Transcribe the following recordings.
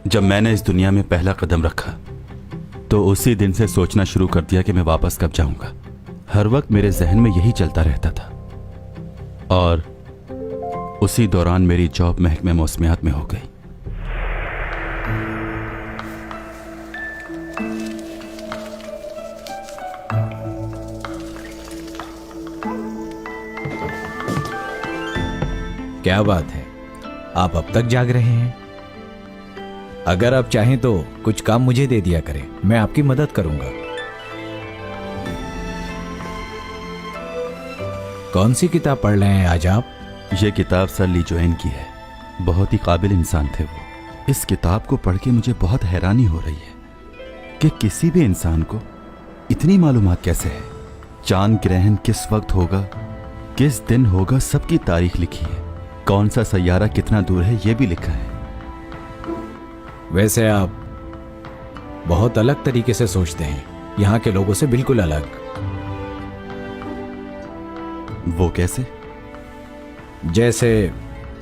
जब मैंने इस दुनिया में पहला कदम रखा तो उसी दिन से सोचना शुरू कर दिया कि मैं वापस कब जाऊंगा। हर वक्त मेरे जहन में यही चलता रहता था और उसी दौरान मेरी जॉब महकमे मौसमियात में हो गई। क्या बात है, आप अब तक जाग रहे हैं? अगर आप चाहें तो कुछ काम मुझे दे दिया करें, मैं आपकी मदद करूंगा। कौन सी किताब पढ़ रहे हैं आज आप? ये किताब सर ली जोएन की है। बहुत ही काबिल इंसान थे वो। इस किताब को पढ़ के मुझे बहुत हैरानी हो रही है कि किसी भी इंसान को इतनी मालूमात कैसे है। चांद ग्रहण किस वक्त होगा, किस दिन होगा, सबकी तारीख लिखी है। कौन सा सैयारा कितना दूर है ये भी लिखा है। वैसे आप बहुत अलग तरीके से सोचते हैं, यहाँ के लोगों से बिल्कुल अलग। वो कैसे? जैसे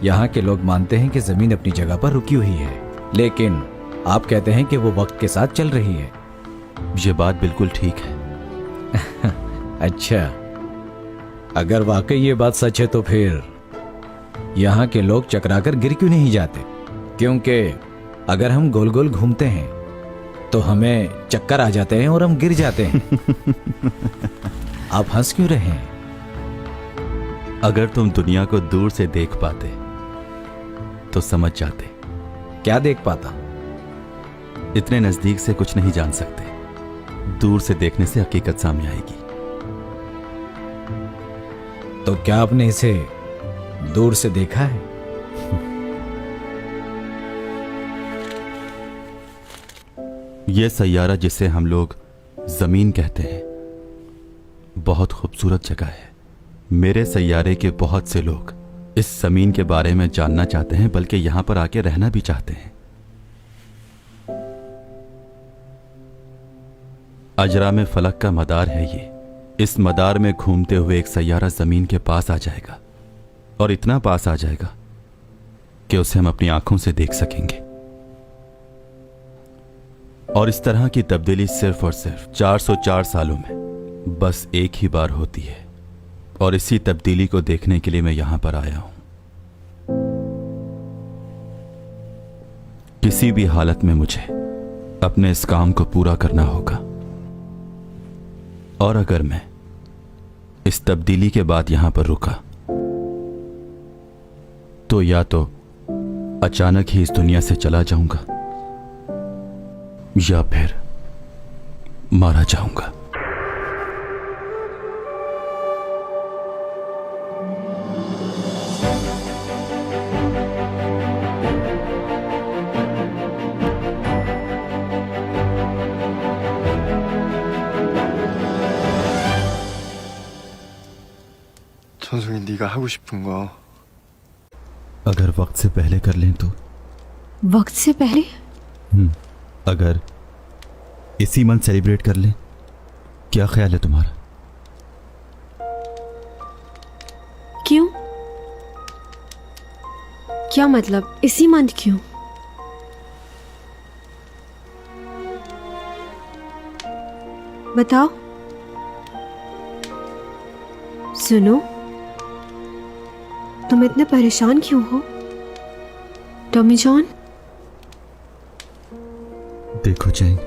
यहाँ के लोग मानते हैं कि जमीन अपनी जगह पर रुकी हुई है, लेकिन आप कहते हैं कि वो वक्त के साथ चल रही है। ये बात बिल्कुल ठीक है। अच्छा, अगर वाकई ये बात सच है तो फिर यहाँ के लोग चकराकर गिर क्यों नहीं जाते? क्योंकि अगर हम गोल गोल घूमते हैं तो हमें चक्कर आ जाते हैं और हम गिर जाते हैं। आप हंस क्यों रहे हैं? अगर तुम दुनिया को दूर से देख पाते तो समझ जाते। क्या देख पाता? इतने नजदीक से कुछ नहीं जान सकते, दूर से देखने से हकीकत सामने आएगी। तो क्या आपने इसे दूर से देखा है? यह सैयारा जिसे हम लोग जमीन कहते हैं बहुत खूबसूरत जगह है। मेरे सैयारे के बहुत से लोग इस जमीन के बारे में जानना चाहते हैं, बल्कि यहां पर आके रहना भी चाहते हैं। अजरा में फलक का मदार है ये। इस मदार में घूमते हुए एक सैयारा जमीन के पास आ जाएगा और इतना पास आ जाएगा कि उसे हम अपनी आंखों से देख सकेंगे। और इस तरह की तब्दीली सिर्फ और सिर्फ 404 सालों में बस एक ही बार होती है, और इसी तब्दीली को देखने के लिए मैं यहां पर आया हूं। किसी भी हालत में मुझे अपने इस काम को पूरा करना होगा, और अगर मैं इस तब्दीली के बाद यहां पर रुका तो या तो अचानक ही इस दुनिया से चला जाऊंगा या फिर मारा जाऊंगा। 전송이 네가 하고 싶은 거 अगर वक्त से पहले कर लें तो? वक्त से पहले? अगर इसी मंथ सेलिब्रेट कर लें, क्या ख्याल है तुम्हारा? क्यों? क्या मतलब इसी मंथ क्यों? बताओ। सुनो, तुम इतने परेशान क्यों हो टॉमी जॉन? देखो जैन,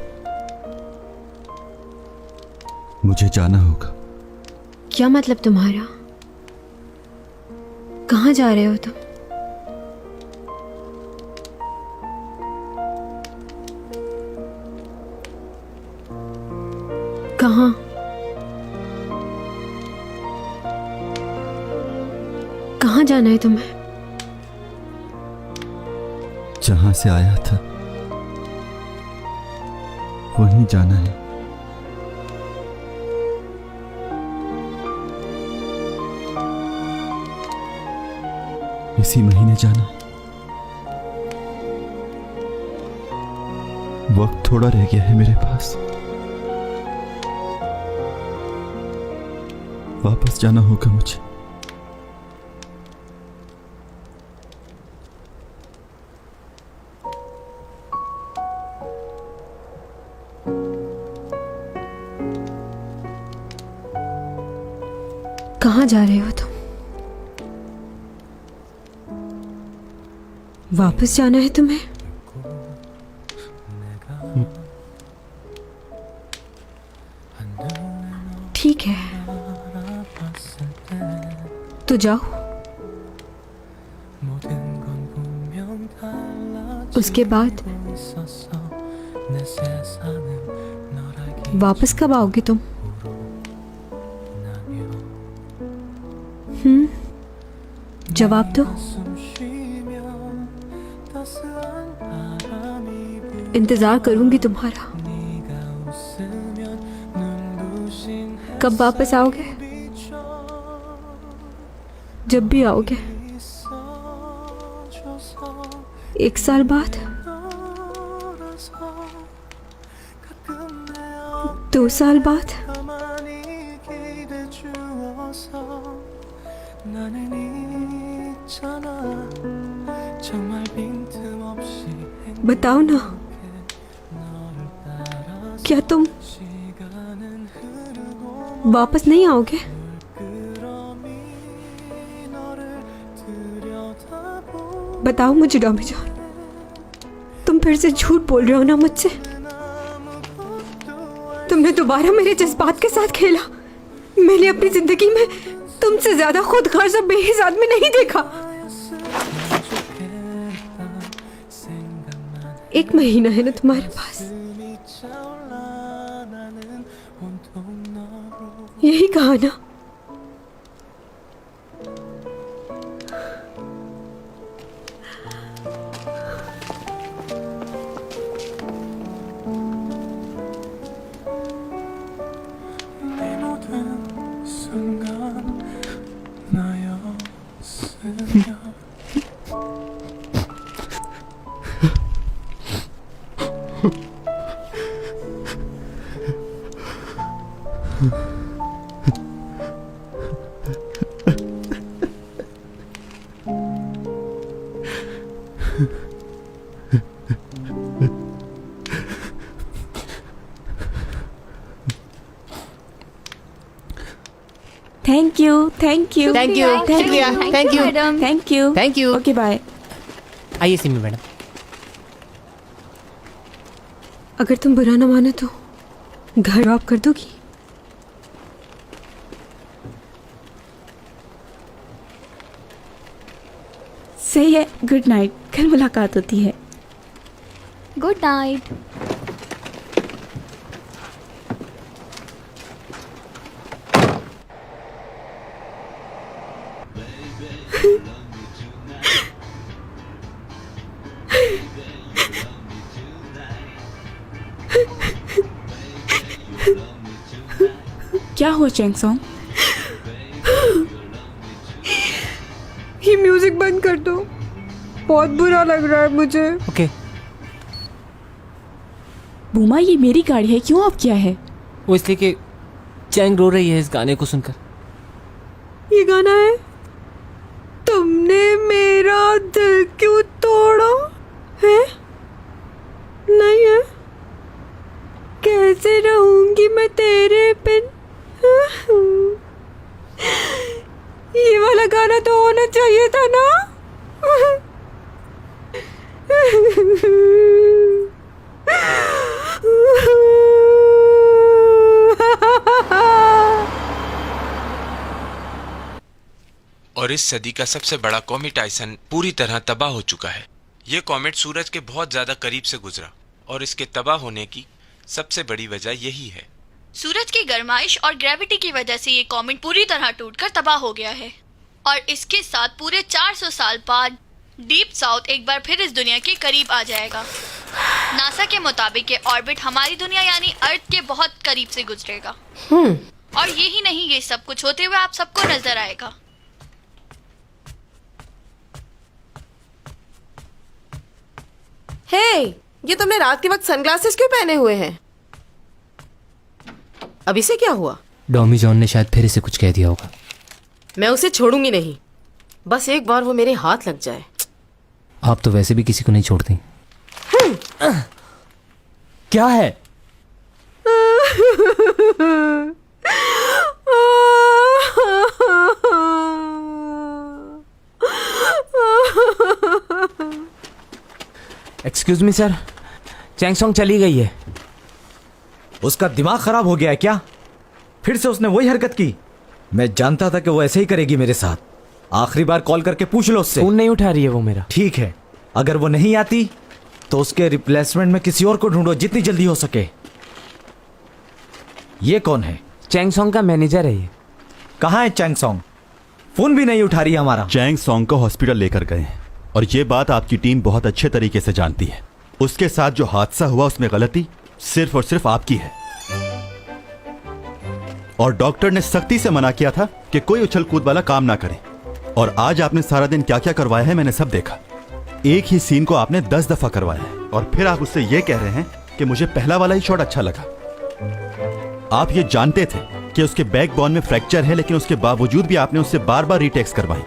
मुझे जाना होगा। क्या मतलब तुम्हारा? कहाँ जा रहे हो तुम? कहाँ? कहाँ जाना है तुम्हें? जहां से आया था वहीं जाना है। इसी महीने जाना। वक्त थोड़ा रह गया है मेरे पास। वापस जाना होगा मुझे। कहाँ जा रहे हो तुम? वापस जाना है तुम्हें? ठीक है, तो जाओ। उसके बाद वापस कब आओगे तुम? जवाब दो। इंतजार करूंगी तुम्हारा। कब वापस आओगे? जब भी आओगे। 1 साल बाद? 2 साल बाद? बताओ ना, क्या तुम वापस नहीं आओगे? बताओ मुझे डॉमी जान, तुम फिर से झूठ बोल रहे हो ना मुझसे? तुमने दोबारा मेरे जज्बात के साथ खेला। मैंने अपनी जिंदगी में तुमसे ज्यादा खुद गर्ज और बेहिस आदमी नहीं देखा। 1 महीना है ना तुम्हारे पास, यही कहा ना? Thank you, thank you, thank you, thank you, thank you, thank you, thank you. Okay bye. आइए सिमी मैडम। अगर तुम बुरा ना मानो तो घर ड्रॉप कर दोगी? सही है, गुड नाइट, कल मुलाकात होती है। Good night. क्या हुआ चैंगसोंग? ये म्यूजिक बंद कर दो, बहुत बुरा लग रहा है मुझे। ओके। बूमा, ये मेरी गाड़ी है, क्यों ऑफ किया है? वो इसलिए कि चैंग रो रही है इस गाने को सुनकर। ये गाना है? तुमने मेरा दिल क्यों तोड़ा है? नहीं है? कैसे रहूंगी मैं तेरे बिन? ये वाला गाना तो होना चाहिए था ना? और इस सदी का सबसे बड़ा कॉमेट टाइसन पूरी तरह तबाह हो चुका है। यह कॉमेट सूरज के बहुत ज्यादा करीब से गुजरा और इसके तबाह होने की सबसे बड़ी वजह यही है। सूरज की गर्माइश और ग्रेविटी की वजह से ये कॉमेट पूरी तरह टूटकर तबाह हो गया है और इसके साथ पूरे 400 साल बाद डीप साउथ एक बार फिर इस दुनिया के करीब आ जाएगा। नासा के मुताबिक ये ऑर्बिट हमारी दुनिया यानी अर्थ के बहुत करीब से गुजरेगा। और यही नहीं, ये सब कुछ होते हुए आप सबको नजर आएगा। हे, ये तुमने रात के वक्त सनग्लासेस क्यों पहने हुए हैं? अभी से क्या हुआ? डॉमी जॉन ने शायद फिर इसे कुछ कह दिया होगा। मैं उसे छोड़ूंगी नहीं, बस एक बार वो मेरे हाथ लग जाए। आप तो वैसे भी किसी को नहीं छोड़ती। क्या है? Excuse me sir, Chang Song चली गई है। उसका दिमाग खराब हो गया है क्या? फिर से उसने वही हरकत की। मैं जानता था कि वो ऐसे ही करेगी मेरे साथ। आखिरी बार कॉल करके पूछ लो उससे। फोन नहीं उठा रही है वो मेरा। ठीक है, अगर वो नहीं आती तो उसके रिप्लेसमेंट में किसी और को ढूंढो जितनी जल्दी हो सके। ये कौन है? चैंग सॉन्ग का मैनेजर है ये। कहाँ है चैंग सॉन्ग? फोन भी नहीं उठा रही है हमारा। चैंग सॉन्ग को हॉस्पिटल लेकर गए हैं और ये बात आपकी टीम बहुत अच्छे तरीके से जानती है। उसके साथ जो हादसा हुआ उसमें गलती सिर्फ और सिर्फ आपकी है। और डॉक्टर ने सख्ती से मना किया था कि कोई उछल कूद वाला काम ना करें। और आज आपने सारा दिन क्या क्या करवाया है मैंने सब देखा। एक ही सीन को आपने 10 दफा करवाया है और फिर आप उससे ये कह रहे हैं कि मुझे पहला वाला ही शॉट अच्छा लगा। आप ये जानते थे कि उसके बैकबोन में फ्रैक्चर है, लेकिन उसके बावजूद भी आपने उससे बार बार रीटेक्स करवाई।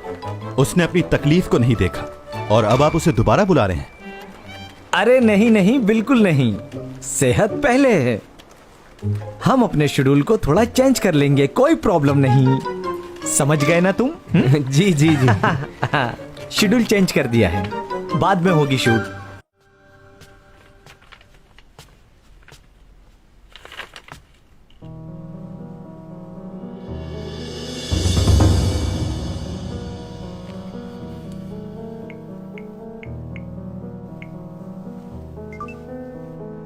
उसने अपनी तकलीफ को नहीं देखा और अब आप उसे दोबारा बुला रहे हैं। अरे नहीं नहीं, बिल्कुल नहीं। सेहत पहले है। हम अपने शेड्यूल को थोड़ा चेंज कर लेंगे, कोई प्रॉब्लम नहीं। समझ गए ना तुम? जी जी जी। शेड्यूल चेंज कर दिया है, बाद में होगी शूट।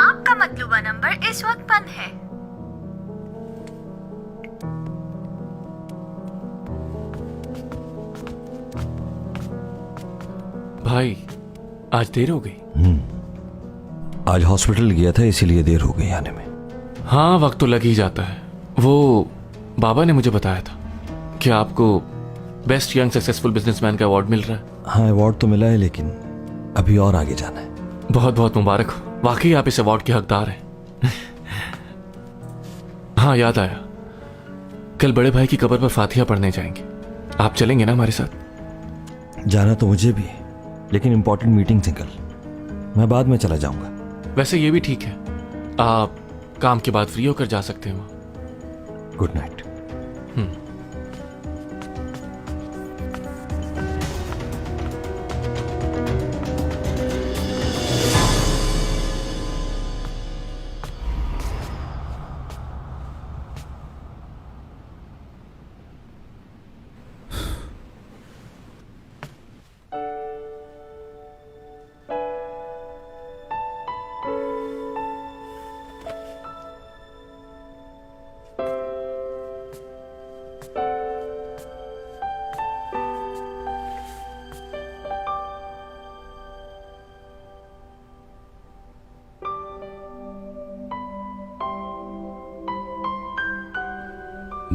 आपका मतलूबा नंबर इस वक्त बंद है। भाई आज देर हो गई। आज हॉस्पिटल गया था इसीलिए देर हो गई आने में। हाँ, वक्त तो लग ही जाता है। वो बाबा ने मुझे बताया था कि आपको बेस्ट यंग सक्सेसफुल बिजनेसमैन का अवार्ड मिल रहा है। हाँ, अवार्ड तो मिला है लेकिन अभी और आगे जाना है। बहुत बहुत मुबारक हो, वाकई आप इस अवार्ड के हकदार हैं। हाँ, याद आया, कल बड़े भाई की कब्र पर फातिहा पढ़ने जाएंगे। आप चलेंगे ना हमारे साथ? जाना तो मुझे भी है, लेकिन इंपॉर्टेंट मीटिंग थी कल। मैं बाद में चला जाऊंगा। वैसे ये भी ठीक है, आप काम के बाद फ्री होकर जा सकते हैं वहां। Good night.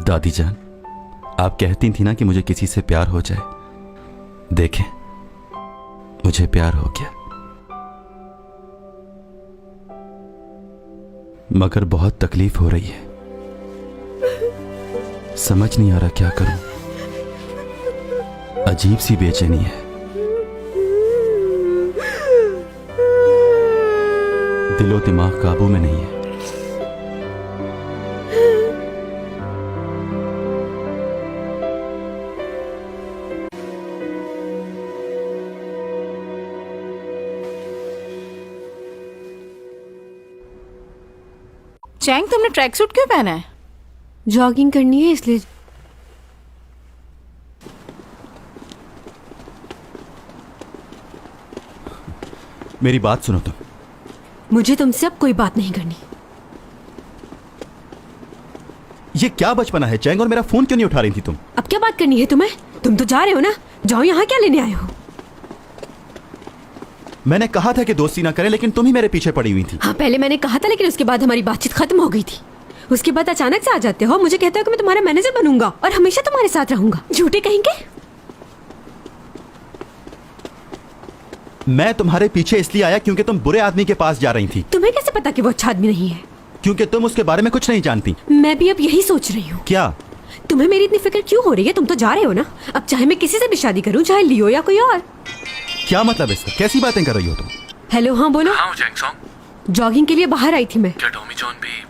दादी जान, आप कहती थी ना कि मुझे किसी से प्यार हो जाए। देखें, मुझे प्यार हो गया, मगर बहुत तकलीफ हो रही है। समझ नहीं आ रहा क्या करूं। अजीब सी बेचैनी है। दिलो दिमाग काबू में नहीं है। चैंग, तुमने ट्रैक सूट क्यों पहना है? जॉगिंग करनी है इसलिए। मेरी बात सुनो तुम। मुझे तुमसे अब कोई बात नहीं करनी। ये क्या बचपना है चैंग, और मेरा फोन क्यों नहीं उठा रही थी तुम? अब क्या बात करनी है तुम्हें? तुम तो जा रहे हो ना, जाओ। यहाँ क्या लेने आए हो? मैंने कहा था कि दोस्ती ना करें, लेकिन तुम ही मेरे पीछे पड़ी हुई थी। हाँ, पहले मैंने कहा था, लेकिन उसके बाद हमारी बातचीत खत्म हो गई थी। उसके बाद अचानक से आ जाते हो, मुझे कहते हो कि मैं तुम्हारा मैनेजर बनूंगा और हमेशा तुम्हारे साथ रहूंगा। झूठे कहेंगे। मैं तुम्हारे पीछे इसलिए आया क्योंकि तुम बुरे आदमी के पास जा रही थी। तुम्हें कैसे पता कि वो अच्छा आदमी नहीं है? क्योंकि तुम उसके बारे में कुछ नहीं जानती। मैं भी अब यही सोच रही हूँ। क्या? तुम्हें मेरी इतनी फिक्र क्यों हो रही है? तुम तो जा रहे हो ना। अब चाहे मैं किसी से भी शादी करूँ, चाहे लियो या कोई और। क्या मतलब इसका? कैसी बातें कर रही हो तुम? हेलो, हाँ बोलो। हाँ चैंग सॉन्ग, जॉगिंग के लिए बाहर आई थी मैं। क्या टॉमी जॉन भी?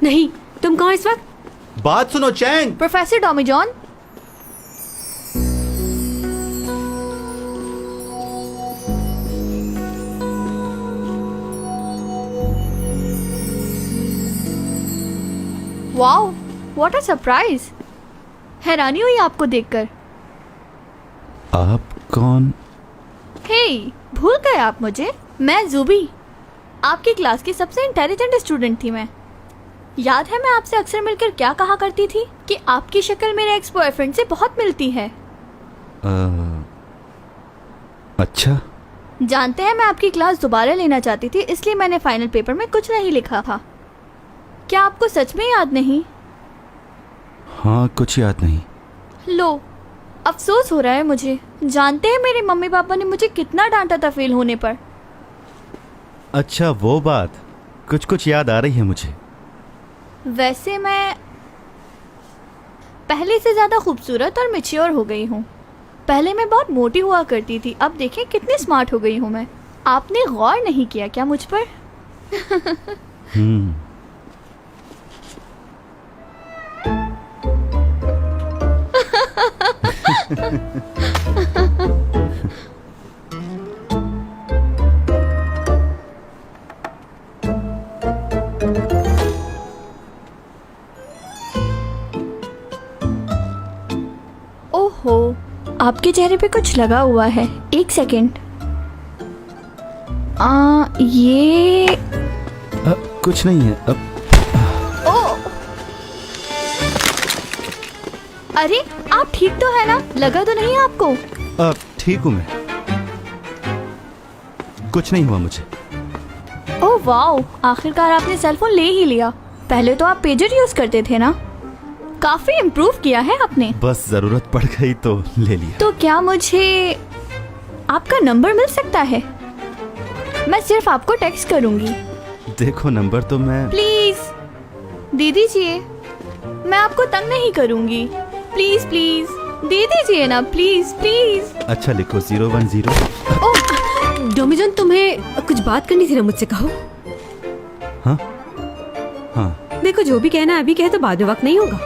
नहीं, तुम कहाँ इस वक्त? बात सुनो Chang. Professor Tommy John, wow, what a surprise. हैरानी हुई आपको देखकर। आप कौन? हे, भूल गए आप मुझे? मैं ज़ुबी, आपकी क्लास की सबसे इंटेलिजेंट स्टूडेंट थी मैं। याद है मैं आपसे अक्सर मिलकर क्या कहा करती थी कि आपकी शक्ल मेरे एक्स बॉयफ्रेंड से बहुत मिलती है। अच्छा। जानते हैं मैं आपकी क्लास दोबारा लेना चाहती थी, इसलिए मैंने फाइनल पेपर में कुछ नहीं लिखा था। क्या आपको सच में याद नहीं? हाँ, कुछ याद नहीं। लो, अफसोस हो रहा है मुझे। जानते हैं मेरे मम्मी पापा ने मुझे कितना डांटा था फेल होने पर। अच्छा, वो बात। कुछ कुछ याद आ रही है मुझे। वैसे मैं पहले से ज़्यादा खूबसूरत और मैच्योर हो गई हूँ। पहले मैं बहुत मोटी हुआ करती थी, अब देखें कितनी स्मार्ट हो गई हूँ मैं। आपने गौर नहीं किया क्या मुझ पर? ओहो, आपके चेहरे पे कुछ लगा हुआ है। एक सेकेंड। ये कुछ नहीं है। ओ, अरे आप ठीक तो है ना? लगा तो नहीं आपको? ठीक हूँ मैं। कुछ नहीं हुआ मुझे। ओह वाओ, आखिरकार आपने सेलफोन ले ही लिया। पहले तो आप पेजर यूज करते थे ना? काफी इम्प्रूव किया है आपने। बस जरूरत पड़ गई तो ले लिया। तो क्या मुझे आपका नंबर मिल सकता है? मैं सिर्फ आपको टेक्स्ट करूंगी। देखो, नंबर तो मैं। प्लीज दे दीजिए, मैं आपको तंग नहीं करूंगी। प्लीज प्लीज दे दीजिए ना, प्लीज प्लीज। अच्छा, लिखो 010। ओह डोमिजन, तुम्हें कुछ बात करनी थी ना मुझसे, कहो। हाँ हाँ। देखो, जो भी कहना है अभी कहे तो बाद में वक्त नहीं होगा।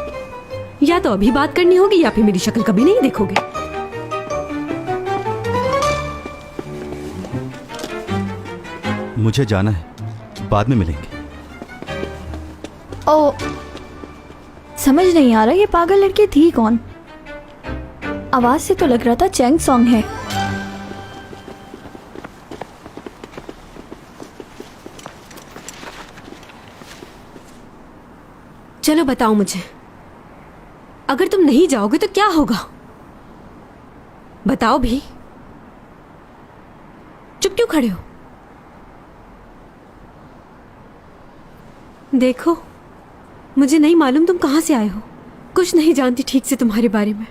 या तो अभी बात करनी होगी या फिर मेरी शक्ल कभी नहीं देखोगे। मुझे जाना है, बाद में मिलेंगे। ओ, समझ नहीं आ रहा ये पागल लड़की थी कौन? आवाज से तो लग रहा था चैंग सॉन्ग है। चलो बताओ मुझे, अगर तुम नहीं जाओगे तो क्या होगा? बताओ भी। चुप क्यों खड़े हो? देखो, मुझे नहीं मालूम तुम कहाँ से आए हो। कुछ नहीं जानती ठीक से तुम्हारे बारे में,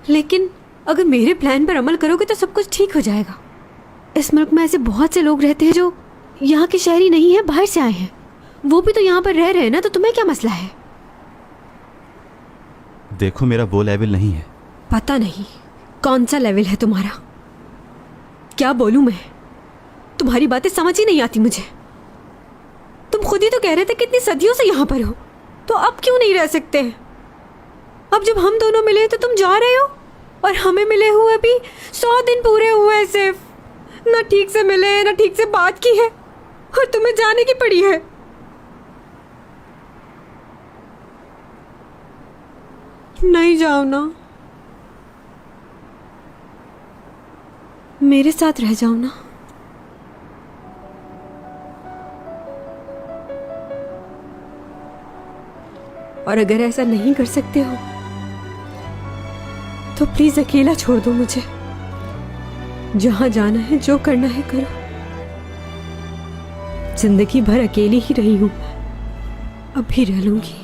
लेकिन अगर मेरे प्लान पर अमल करोगे तो सब कुछ ठीक हो जाएगा। इस मुल्क में ऐसे बहुत से लोग रहते हैं जो यहाँ के शहरी नहीं है, बाहर से आए हैं। वो भी तो यहाँ पर रह रहे हैं ना, तो तुम्हें क्या मसला है? देखो, मेरा वो लेवल नहीं है। पता नहीं कौन सा लेवल है तुम्हारा। क्या बोलूं मैं? तुम्हारी बातें समझ ही नहीं आती मुझे। तुम खुद ही तो कह रहे थे कितनी सदियों से यहाँ पर हो, तो अब क्यों नहीं रह सकते? अब जब हम दोनों मिले तो तुम जा रहे हो, और हमें मिले हुए भी 100 दिन पूरे हुए हैं सिर्फ। ना ठीक से मिले, ना ठीक से बात की है, और तुम्हें जाने की पड़ी है। नहीं जाओ ना, मेरे साथ रह जाओ ना। और अगर ऐसा नहीं कर सकते हो तो प्लीज अकेला छोड़ दो मुझे। जहां जाना है, जो करना है करो। जिंदगी भर अकेली ही रही हूं, अब भी रह लूंगी।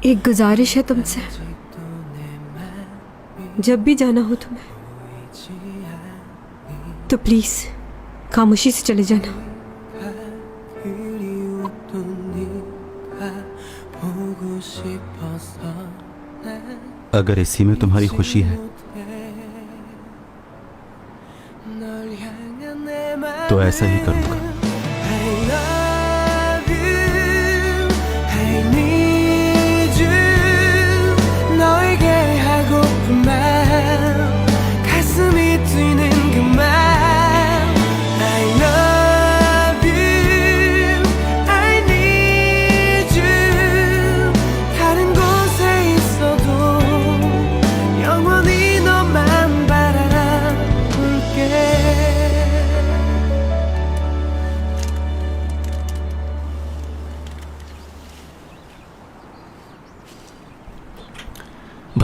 एक गुजारिश है तुमसे, जब भी जाना हो तुम्हें तो प्लीज खामोशी से चले जाना। अगर इसी में तुम्हारी खुशी है तो ऐसा ही करूंगा।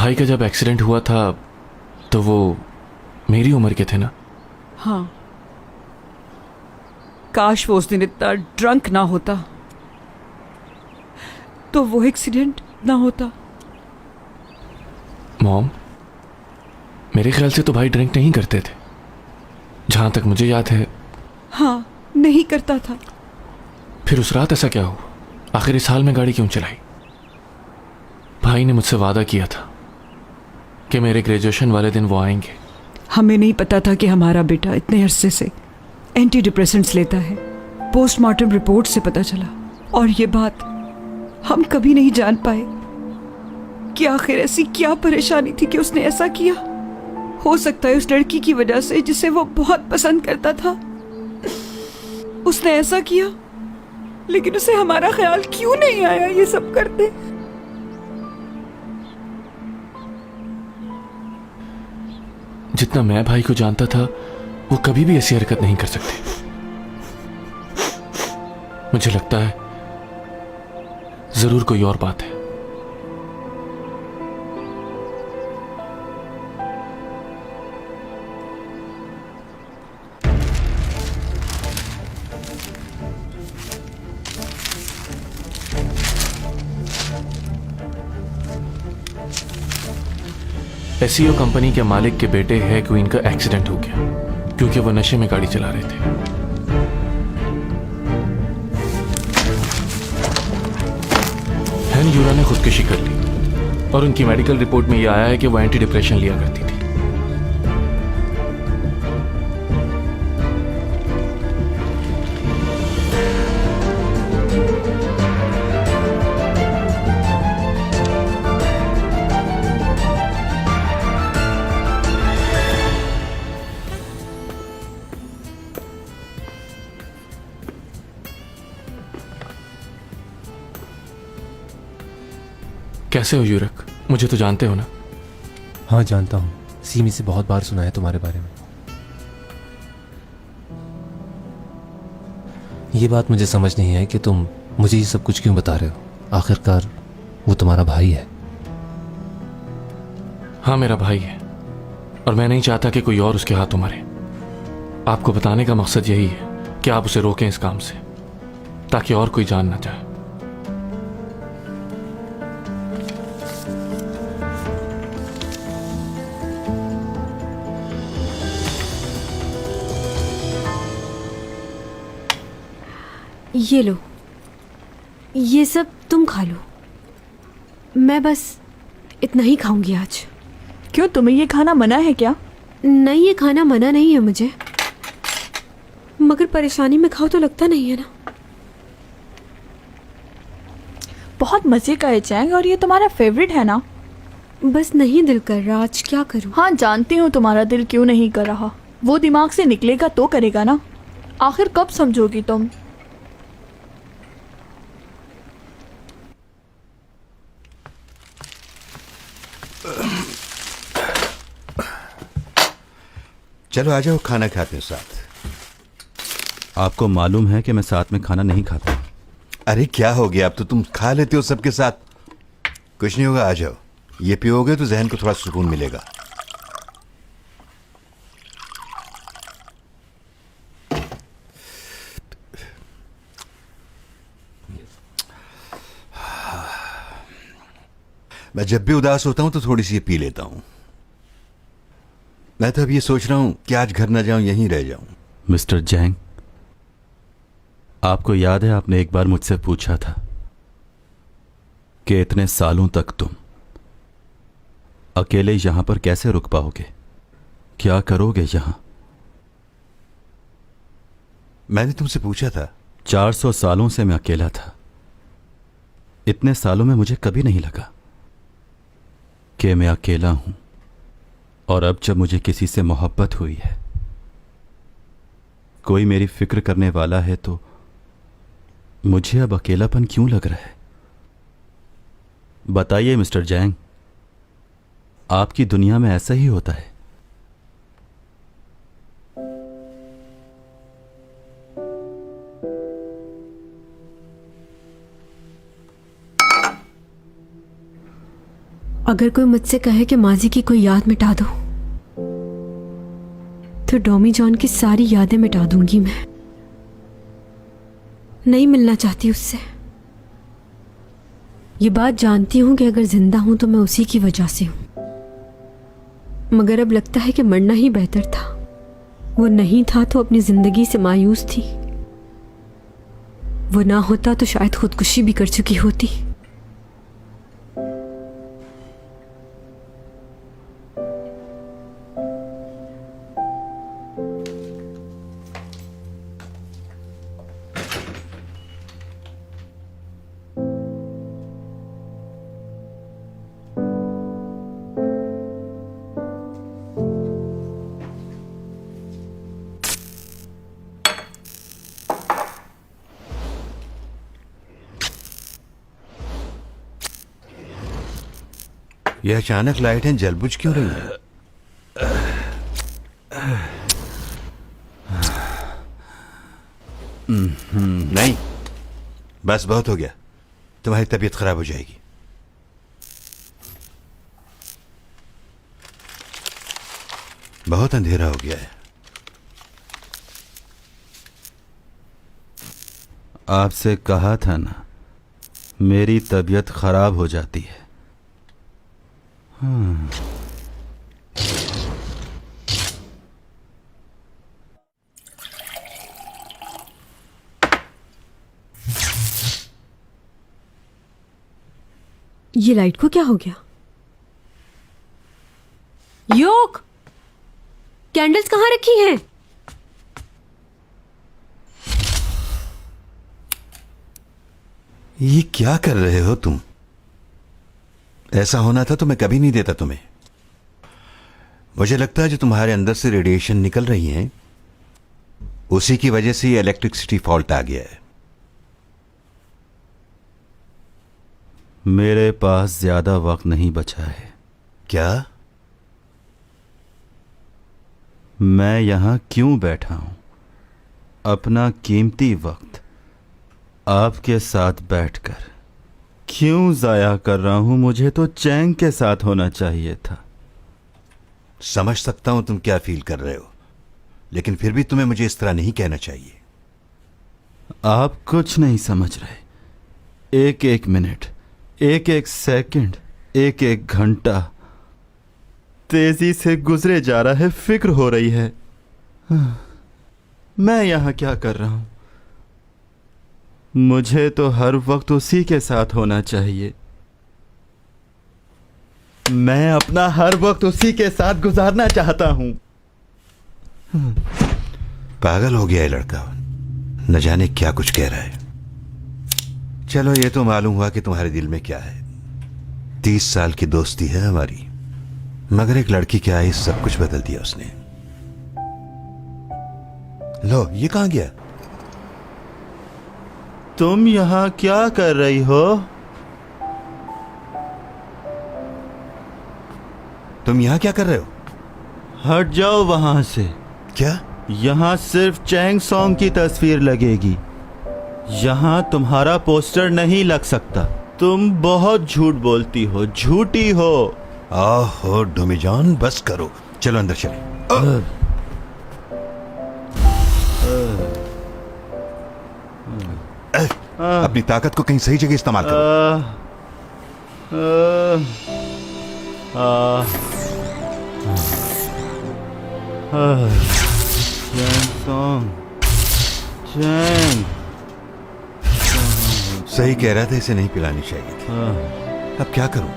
भाई का जब एक्सीडेंट हुआ था तो वो मेरी उम्र के थे ना? हाँ, काश वो उस दिन इतना ड्रंक ना होता तो वो एक्सीडेंट ना होता। मॉम, मेरे ख्याल से तो भाई ड्रिंक नहीं करते थे, जहां तक मुझे याद है। हाँ, नहीं करता था। फिर उस रात ऐसा क्या हुआ? आखिर इस हाल में गाड़ी क्यों चलाई? भाई ने मुझसे वादा किया था कि मेरे ग्रेजुएशन वाले दिन वो आएंगे। हमें नहीं पता था कि हमारा बेटा इतने अरसे से एंटी डिप्रेसेंट्स लेता है। पोस्टमार्टम रिपोर्ट से पता चला, और ये बात हम कभी नहीं जान पाए कि आखिर ऐसी क्या परेशानी थी कि उसने ऐसा किया। हो सकता है उस लड़की की वजह से जिसे वो बहुत पसंद करता था उसने ऐसा किया, लेकिन उसे हमारा ख्याल क्यों नहीं आया ये सब करते। जितना मैं भाई को जानता था वो कभी भी ऐसी हरकत नहीं कर सकते। मुझे लगता है जरूर कोई और बात है। एसईओ कंपनी के मालिक के बेटे है क्वीन का एक्सीडेंट हो गया क्योंकि वो नशे में गाड़ी चला रहे थे। हैन यूरा ने खुदकुशी कर ली और उनकी मेडिकल रिपोर्ट में यह आया है कि वो एंटी डिप्रेशन लिया करती थी। कैसे हो यूरक? मुझे तो जानते हो ना? हाँ जानता हूँ, सीमी से बहुत बार सुना है तुम्हारे बारे में। ये बात मुझे समझ नहीं है कि तुम मुझे ये सब कुछ क्यों बता रहे हो। आखिरकार वो तुम्हारा भाई है। हाँ, मेरा भाई है और मैं नहीं चाहता कि कोई और उसके हाथों मरे। आपको बताने का मकसद यही है कि आप उसे रोकें इस काम से, ताकि और कोई जान ना जाए। ये लो, ये सब तुम खा लो। मैं बस इतना ही खाऊंगी आज। क्यों, तुम्हें ये खाना मना है क्या? नहीं, ये खाना मना नहीं है मुझे, मगर परेशानी में खाओ तो लगता नहीं है ना। बहुत मजे का है चैंग, और ये तुम्हारा फेवरेट है ना? बस नहीं दिल कर रहा, आज क्या करूं। हाँ, जानती हूँ तुम्हारा दिल क्यों नहीं कर रहा। वो दिमाग से निकलेगा तो करेगा ना। आखिर कब समझोगी तुम? चलो आ जाओ, खाना खाते हैं साथ। आपको मालूम है कि मैं साथ में खाना नहीं खाता। अरे क्या हो गया, अब तो तुम खा लेते हो सबके साथ। कुछ नहीं होगा, आ जाओ। ये पियोगे तो जहन को थोड़ा सुकून मिलेगा। मैं जब भी उदास होता हूं तो थोड़ी सी ये पी लेता हूं। मैं तो अब ये सोच रहा हूं कि आज घर न जाऊं, यहीं रह जाऊं। मिस्टर जैंग, आपको याद है आपने एक बार मुझसे पूछा था कि इतने सालों तक तुम अकेले यहां पर कैसे रुक पाओगे, क्या करोगे यहां? मैंने तुमसे पूछा था। 400 सालों से मैं अकेला था। इतने सालों में मुझे कभी नहीं लगा कि मैं अकेला हूं, और अब जब मुझे किसी से मोहब्बत हुई है, कोई मेरी फिक्र करने वाला है, तो मुझे अब अकेलापन क्यों लग रहा है? बताइए मिस्टर जैंग, आपकी दुनिया में ऐसा ही होता है? अगर कोई मुझसे कहे कि माजी की कोई याद मिटा दो, तो डॉमी जॉन की सारी यादें मिटा दूंगी मैं। नहीं मिलना चाहती उससे। ये बात जानती हूं कि अगर जिंदा हूं तो मैं उसी की वजह से हूं, मगर अब लगता है कि मरना ही बेहतर था। वो नहीं था तो अपनी जिंदगी से मायूस थी। वो ना होता तो शायद खुदकुशी भी कर चुकी होती। यह अचानक लाइटें जलबुझ क्यों रही हैं? नहीं, बस बहुत हो गया। तुम्हारी तबीयत खराब हो जाएगी। बहुत अंधेरा हो गया है। आपसे कहा था ना, मेरी तबीयत खराब हो जाती है। ये लाइट को क्या हो गया? योक, कैंडल्स कहाँ रखी हैं? ये क्या कर रहे हो तुम? ऐसा होना था तो मैं कभी नहीं देता तुम्हें। मुझे लगता है जो तुम्हारे अंदर से रेडिएशन निकल रही है, उसी की वजह से ये इलेक्ट्रिसिटी फॉल्ट आ गया है। मेरे पास ज्यादा वक्त नहीं बचा है। क्या? मैं यहां क्यों बैठा हूं? अपना कीमती वक्त आपके साथ बैठकर क्यों जाया कर रहा हूं? मुझे तो चैंग के साथ होना चाहिए था। समझ सकता हूं तुम क्या फील कर रहे हो, लेकिन फिर भी तुम्हें मुझे इस तरह नहीं कहना चाहिए। आप कुछ नहीं समझ रहे। एक एक मिनट, एक एक सेकंड, एक एक घंटा तेजी से गुजरे जा रहा है। फिक्र हो रही है मैं यहां क्या कर रहा हूं। मुझे तो हर वक्त उसी के साथ होना चाहिए। मैं अपना हर वक्त उसी के साथ गुजारना चाहता हूं। पागल हो गया है लड़का, न जाने क्या कुछ कह रहा है। चलो, ये तो मालूम हुआ कि तुम्हारे दिल में क्या है। 30 साल की दोस्ती है हमारी, मगर एक लड़की की आई सब कुछ बदल दिया उसने। लो, ये कहां गया? तुम यहां क्या कर रही हो? तुम यहां क्या कर रहे हो? हट जाओ वहां से। क्या? यहां सिर्फ चैंग सॉन्ग की तस्वीर लगेगी। यहां तुम्हारा पोस्टर नहीं लग सकता। तुम बहुत झूठ बोलती हो, झूठी हो। आहो डोमी जॉन, बस करो। चलो अंदर चले। अपनी ताकत को कहीं सही जगह इस्तेमाल करो। सही कह रहा था, इसे नहीं पिलानी चाहिए थी। अब क्या करूं?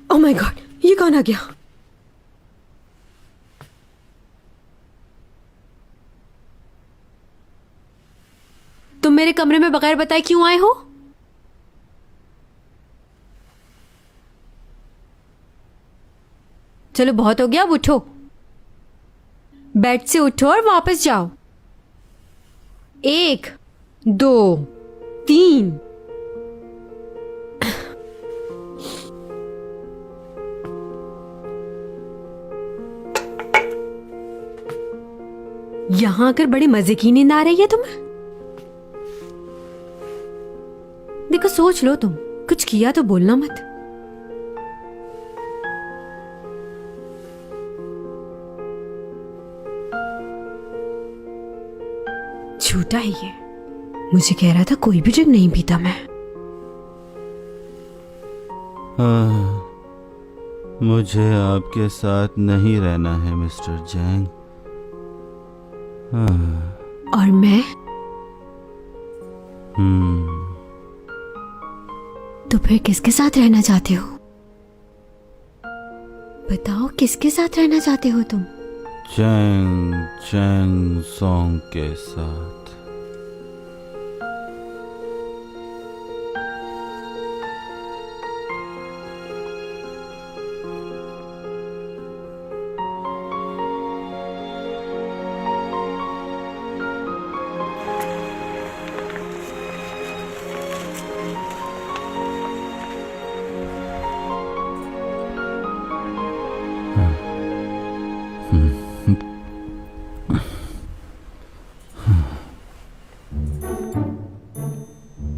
ओह माय गॉड, ये कौन आ गया? तुम मेरे कमरे में बगैर बताए क्यों आए हो? चलो बहुत हो गया, अब उठो। बेड से उठो और वापस जाओ। 1 2 3 यहाँ आकर बड़े मजे की नींद आ रही है तुम्हें? देखो सोच लो, तुम कुछ किया तो बोलना मत। झूठा है ये, मुझे कह रहा था कोई भी ड्रिंक नहीं पीता मैं। मुझे आपके साथ नहीं रहना है मिस्टर जैंग। और मैं? तो फिर किसके साथ रहना चाहते हो? बताओ, किसके साथ रहना चाहते हो तुम? चैंग चैंग सॉन्ग के साथ।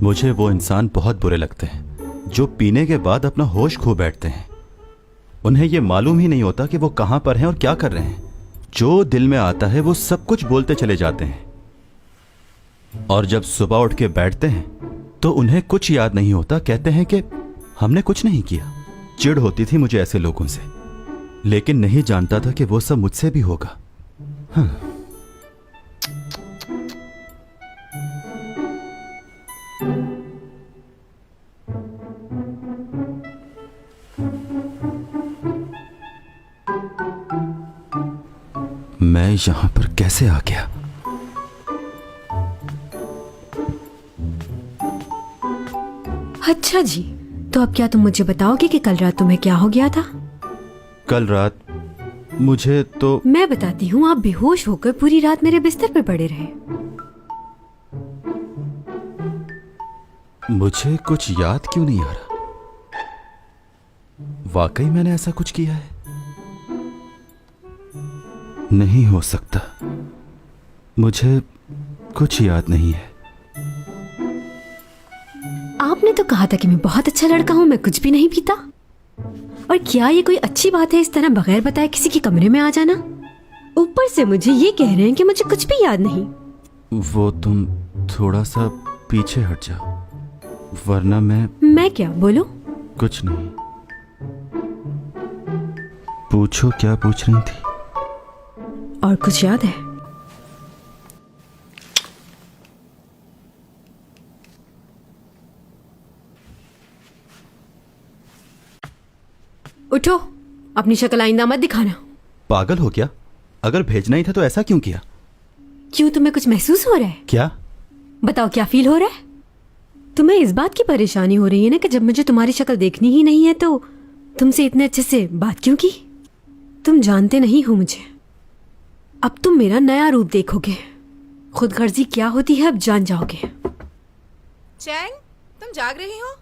मुझे वो इंसान बहुत बुरे लगते हैं जो पीने के बाद अपना होश खो बैठते हैं। उन्हें ये मालूम ही नहीं होता कि वो कहां पर हैं और क्या कर रहे हैं। जो दिल में आता है वो सब कुछ बोलते चले जाते हैं और जब सुबह उठ के बैठते हैं तो उन्हें कुछ याद नहीं होता। कहते हैं कि हमने कुछ नहीं किया। चिढ़ होती थी मुझे ऐसे लोगों से, लेकिन नहीं जानता था कि वो सब मुझसे भी होगा। हाँ। मैं यहां पर कैसे आ गया? अच्छा जी, तो अब क्या तुम मुझे बताओगे कि कल रात तुम्हें क्या हो गया था? कल रात मुझे तो मैं बताती हूँ। आप बेहोश होकर पूरी रात मेरे बिस्तर पर पड़े रहे। मुझे कुछ याद क्यों नहीं आ रहा? वाकई मैंने ऐसा कुछ किया है? नहीं हो सकता, मुझे कुछ याद नहीं है। आपने तो कहा था कि मैं बहुत अच्छा लड़का हूं, मैं कुछ भी नहीं पीता। और क्या ये कोई अच्छी बात है इस तरह बगैर बताए किसी के कमरे में आ जाना? ऊपर से मुझे ये कह रहे हैं कि मुझे कुछ भी याद नहीं। वो तुम थोड़ा सा पीछे हट जाओ, वरना मैं क्या बोलूं? कुछ नहीं। पूछो, क्या पूछ रही थी? और कुछ याद है? उठो, अपनी शक्ल आइंदा मत दिखाना। पागल हो क्या? अगर भेजना ही था तो ऐसा क्यों किया? क्यों, तुम्हें कुछ महसूस हो रहा है? क्या? बताओ, क्या फील हो रहा है? तुम्हें इस बात की परेशानी हो रही है ना कि जब मुझे तुम्हारी शक्ल देखनी ही नहीं है तो तुमसे इतने अच्छे से बात क्यों की? तुम जानते नहीं हो मुझे। अब तुम मेरा नया रूप देखोगे। खुदगर्जी क्या होती है अब जान जाओगे। चैंग, तुम जाग रही हो?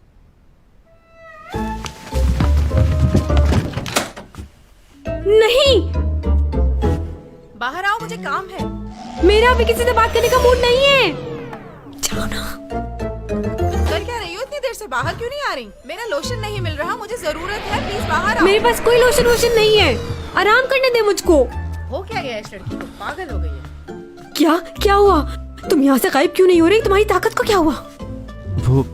नहीं, बाहर आओ, मुझे काम है। मेरा अभी किसी से बात करने का मूड नहीं है। जाओ ना। कर क्या रही हो इतनी देर से? बाहर क्यों नहीं आ रही? मेरा लोशन नहीं मिल रहा, मुझे जरूरत है, प्लीज बाहर आओ। मेरे पास कोई लोशन वोशन नहीं है। आराम करने दे मुझको। हो क्या गया इस लड़की को? पागल हो गई है। क्या हुआ? तुम यहाँ से गायब क्यों नहीं हो रही? तुम्हारी ताकत को क्या हुआ? वो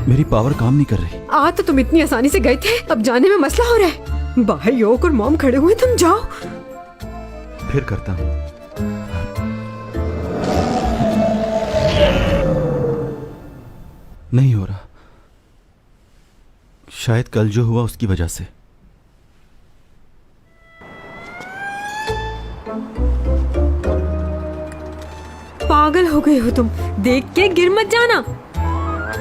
मेरी पावर काम नहीं कर रही। आज तो तुम इतनी आसानी से गए थे, अब जाने में मसला हो रहा है। बाहर योक और मॉम खड़े हुए, तुम जाओ। फिर करता हूँ। नहीं हो रहा। शायद कल जो हुआ उसकी वजह से। पागल हो गए हो तुम। देख के गिर मत जाना।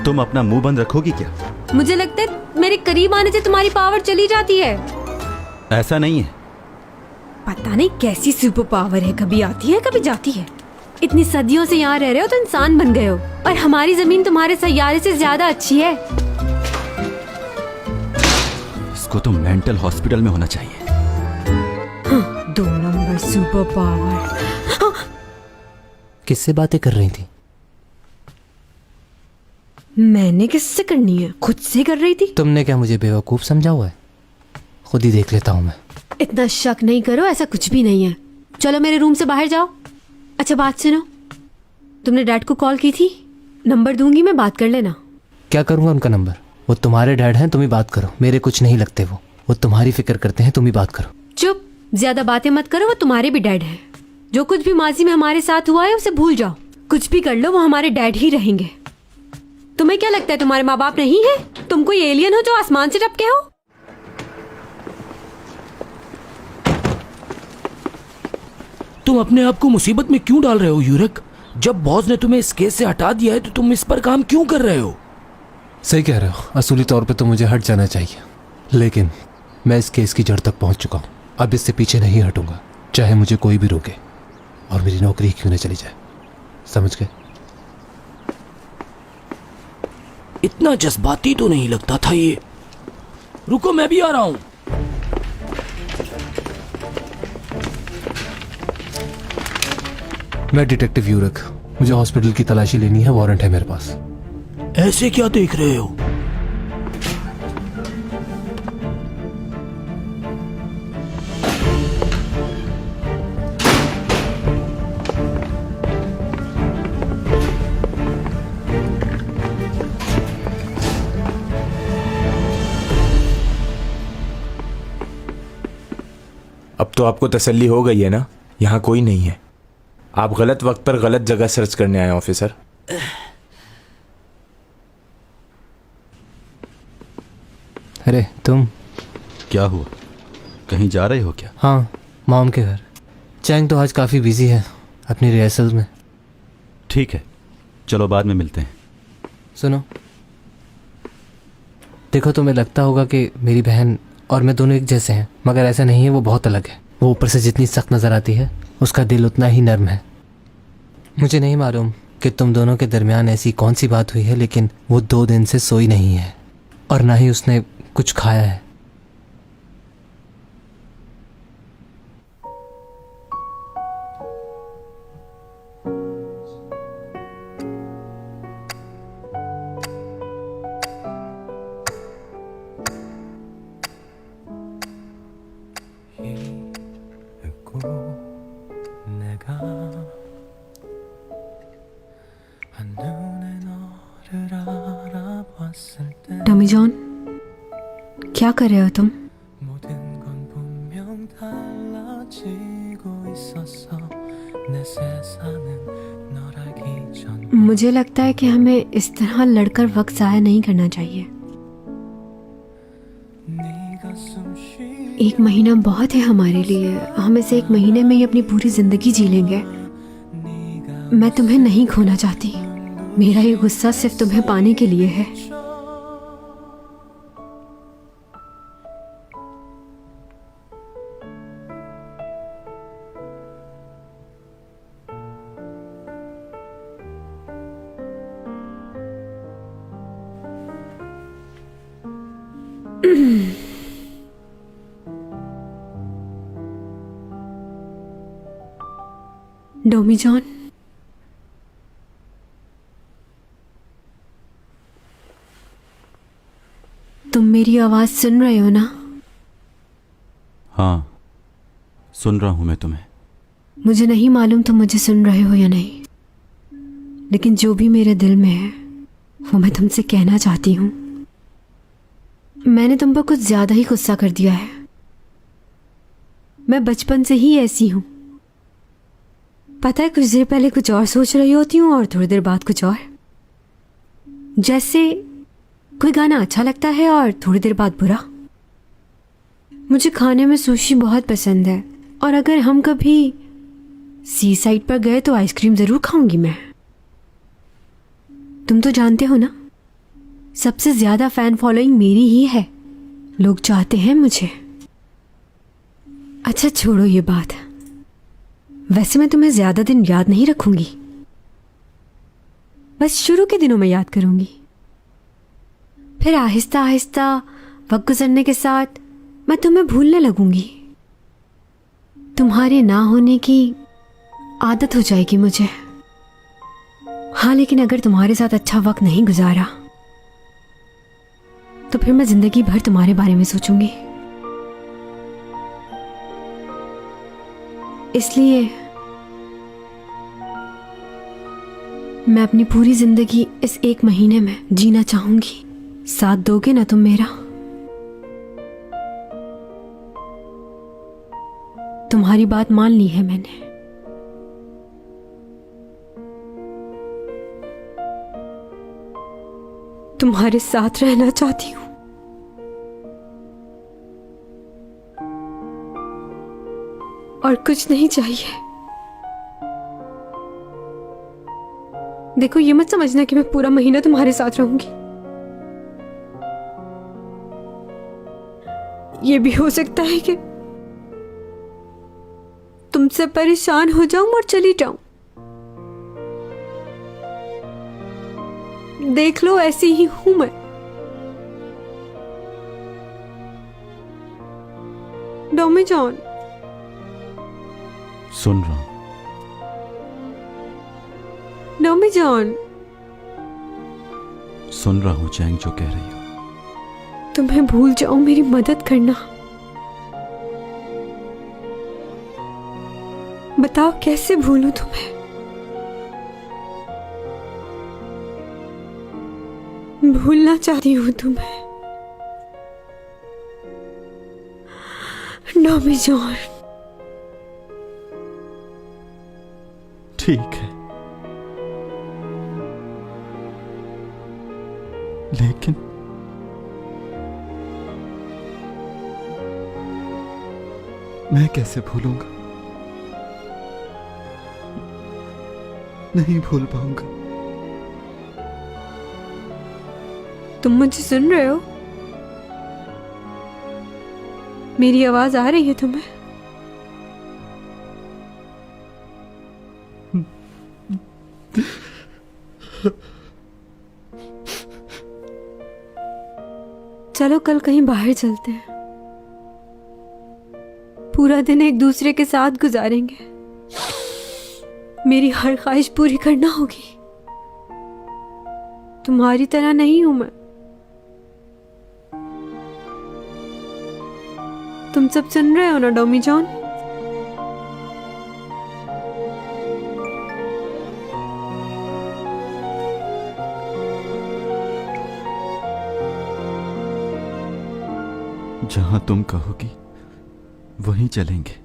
तुम अपना मुंह बंद रखोगी क्या? मुझे लगता है मेरे करीब आने से तुम्हारी पावर चली जाती है। ऐसा नहीं है। पता नहीं कैसी सुपर पावर है, कभी आती है कभी जाती है। इतनी सदियों से यहाँ रह रहे हो तो इंसान बन गए हो, और हमारी जमीन तुम्हारे सैयारे से ज्यादा अच्छी है। इसको तो मेंटल हॉस्पिटल में होना चाहिए। हाँ, 2 नंबर सुपर पावर। हाँ, किससे बातें कर रही थी? मैंने किससे करनी है, खुद से कर रही थी। तुमने क्या मुझे बेवकूफ़ समझा हुआ है? खुद ही देख लेता हूँ मैं। इतना शक नहीं करो, ऐसा कुछ भी नहीं है। चलो मेरे रूम से बाहर जाओ। अच्छा बात सुनो, तुमने डैड को कॉल की थी? नंबर दूंगी मैं, बात कर लेना। क्या करूँगा उनका नंबर? वो तुम्हारे डैड हैं, तुम ही बात करो। मेरे कुछ नहीं लगते वो तुम्हारी फिक्र करते हैं, तुम ही बात करो। चुप, ज्यादा बातें मत करो, वो तुम्हारे भी डैड हैं। जो कुछ भी माजी में हमारे साथ हुआ है उसे भूल जाओ। कुछ भी कर लो, वो हमारे डैड ही रहेंगे। तुम्हें क्या लगता है तुम्हारे माँ बाप नहीं है? तुम कोई एलियन हो जो आसमान से टपके हो? तुम अपने आप को मुसीबत में क्यों डाल रहे हो यूरक? जब बॉस ने तुम्हें इस केस से हटा दिया है तो तुम इस पर काम क्यों कर रहे हो? सही कह रहे हो, असली तौर पे तो मुझे हट जाना चाहिए, लेकिन मैं इस केस की जड़ तक पहुंच चुका हूं। अब इससे पीछे नहीं हटूंगा, चाहे मुझे कोई भी रोके और मेरी नौकरी क्यों न चली जाए। समझ गए? इतना जज्बाती तो नहीं लगता था ये। रुको, मैं भी आ रहा हूं। मैं डिटेक्टिव यूरक, मुझे हॉस्पिटल की तलाशी लेनी है, वारंट है मेरे पास। ऐसे क्या देख रहे हो? अब तो आपको तसल्ली हो गई है ना, यहाँ कोई नहीं है। आप गलत वक्त पर गलत जगह सर्च करने आए ऑफिसर। अरे तुम क्या हुआ, कहीं जा रहे हो क्या? हाँ, मॉम के घर। चैंग तो आज काफ़ी बिजी है अपनी रिहर्सल में। ठीक है, चलो बाद में मिलते हैं। सुनो, देखो तुम्हें लगता होगा कि मेरी बहन और मैं दोनों एक जैसे हैं, मगर ऐसा नहीं है, वो बहुत अलग है। वो ऊपर से जितनी सख्त नज़र आती है उसका दिल उतना ही नर्म है। मुझे नहीं मालूम कि तुम दोनों के दरमियान ऐसी कौन सी बात हुई है, लेकिन वो 2 दिन से सोई नहीं है और ना ही उसने कुछ खाया है। टॉमी जॉन, क्या कर रहे हो तुम? मुझे लगता है कि हमें इस तरह लड़कर वक्त ज़ाया नहीं करना चाहिए। 1 महीना बहुत है हमारे लिए। हम इसे 1 महीने में ही अपनी पूरी जिंदगी जी लेंगे। मैं तुम्हें नहीं खोना चाहती। मेरा ये गुस्सा सिर्फ तुम्हें पाने के लिए है। डोमी जॉन, तुम मेरी आवाज सुन रहे हो ना? हाँ, सुन रहा हूं मैं तुम्हें। मुझे नहीं मालूम तुम मुझे सुन रहे हो या नहीं, लेकिन जो भी मेरे दिल में है वो मैं तुमसे कहना चाहती हूँ। मैंने तुम पर कुछ ज्यादा ही गुस्सा कर दिया है। मैं बचपन से ही ऐसी हूँ। पता है, कुछ देर पहले कुछ और सोच रही होती हूँ और थोड़ी देर बाद कुछ और। जैसे कोई गाना अच्छा लगता है और थोड़ी देर बाद बुरा। मुझे खाने में सुशी बहुत पसंद है और अगर हम कभी सी साइड पर गए तो आइसक्रीम ज़रूर खाऊंगी मैं। तुम तो जानते हो ना, सबसे ज़्यादा फ़ैन फॉलोइंग मेरी ही है। लोग चाहते हैं मुझे। अच्छा छोड़ो ये बात। वैसे मैं तुम्हें ज़्यादा दिन याद नहीं रखूंगी, बस शुरू के दिनों में याद करूंगी। फिर आहिस्ता आहिस्ता वक्त गुजरने के साथ मैं तुम्हें भूलने लगूंगी। तुम्हारे ना होने की आदत हो जाएगी मुझे। हाँ, लेकिन अगर तुम्हारे साथ अच्छा वक्त नहीं गुजारा तो फिर मैं जिंदगी भर तुम्हारे बारे में सोचूंगी। इसलिए मैं अपनी पूरी जिंदगी इस 1 महीने में जीना चाहूंगी। साथ दोगे ना तुम मेरा? तुम्हारी बात मान ली है मैंने। तुम्हारे साथ रहना चाहती हूँ। और कुछ नहीं चाहिए। देखो, ये मत समझना कि मैं पूरा महीना तुम्हारे साथ रहूंगी। ये भी हो सकता है कि तुमसे परेशान हो जाऊं और चली जाऊं। देख लो, ऐसी ही हूं मैं। डोमी जॉन, सुन रहा हूं। डोमी जॉन, सुन रहा हूं चैंग, जो कह रही हो। तुम्हें भूल जाऊं, मेरी मदद करना। बताओ कैसे भूलूं तुम्हें? भूलना चाहती हूं तुम्हें, डोमी जॉन। ठीक है, लेकिन मैं कैसे भूलूंगा? नहीं भूल पाऊंगा। तुम मुझे सुन रहे हो? मेरी आवाज आ रही है तुम्हें? चलो कल कहीं बाहर चलते हैं। पूरा दिन एक दूसरे के साथ गुजारेंगे। मेरी हर ख्वाहिश पूरी करना होगी। तुम्हारी तरह नहीं हूं मैं। तुम सब सुन रहे हो ना डोमी जॉन? जहां तुम कहोगी वहीं चलेंगे।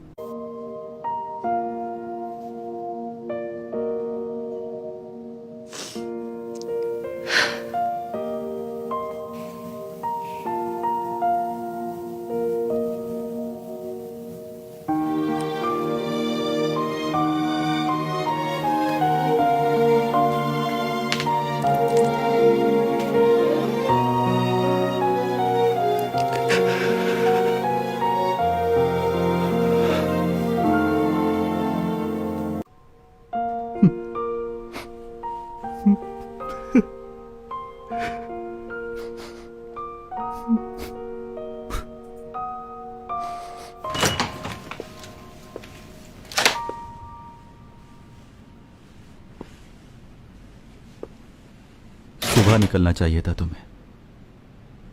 सुबह निकलना चाहिए था तुम्हें।